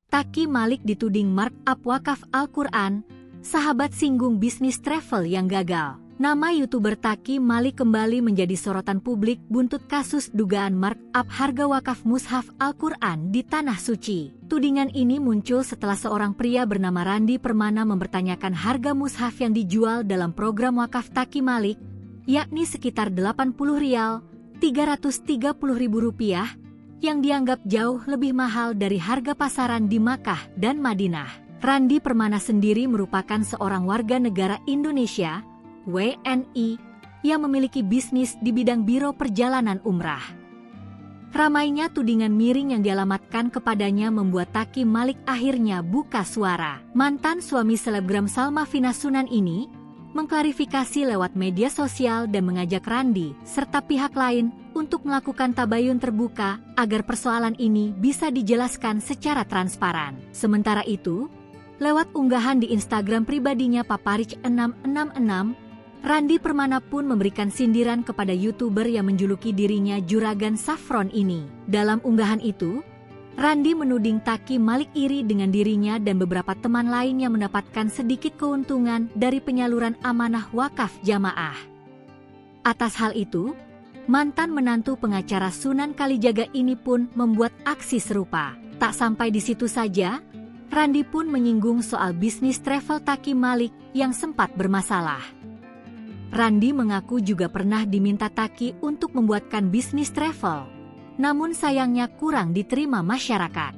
Taki Malik dituding markup wakaf Al-Quran, sahabat singgung bisnis travel yang gagal. Nama YouTuber Taki Malik kembali menjadi sorotan publik buntut kasus dugaan markup harga wakaf mushaf Al-Quran di Tanah Suci. Tudingan ini muncul setelah seorang pria bernama Randi Permana mempertanyakan harga mushaf yang dijual dalam program wakaf Taki Malik, yakni sekitar Rp80, Rp330.000, yang dianggap jauh lebih mahal dari harga pasaran di Makkah dan Madinah. Randi Permana sendiri merupakan seorang warga negara Indonesia, WNI, yang memiliki bisnis di bidang biro perjalanan umrah. Ramainya tudingan miring yang dialamatkan kepadanya membuat Taki Malik akhirnya buka suara. Mantan suami selebgram Salma Vina Sunan ini mengklarifikasi lewat media sosial dan mengajak Randi serta pihak lain untuk melakukan tabayun terbuka agar persoalan ini bisa dijelaskan secara transparan. Sementara itu, lewat unggahan di Instagram pribadinya Paparich666, Randi Permana pun memberikan sindiran kepada YouTuber yang menjuluki dirinya Juragan Saffron ini. Dalam unggahan itu, Randi menuding Taki Malik iri dengan dirinya dan beberapa teman lain yang mendapatkan sedikit keuntungan dari penyaluran amanah wakaf jamaah. Atas hal itu, mantan menantu pengacara Sunan Kalijaga ini pun membuat aksi serupa. Tak sampai di situ saja, Randi pun menyinggung soal bisnis travel Taki Malik yang sempat bermasalah. Randi mengaku juga pernah diminta Taki untuk membuatkan bisnis travel, namun sayangnya kurang diterima masyarakat.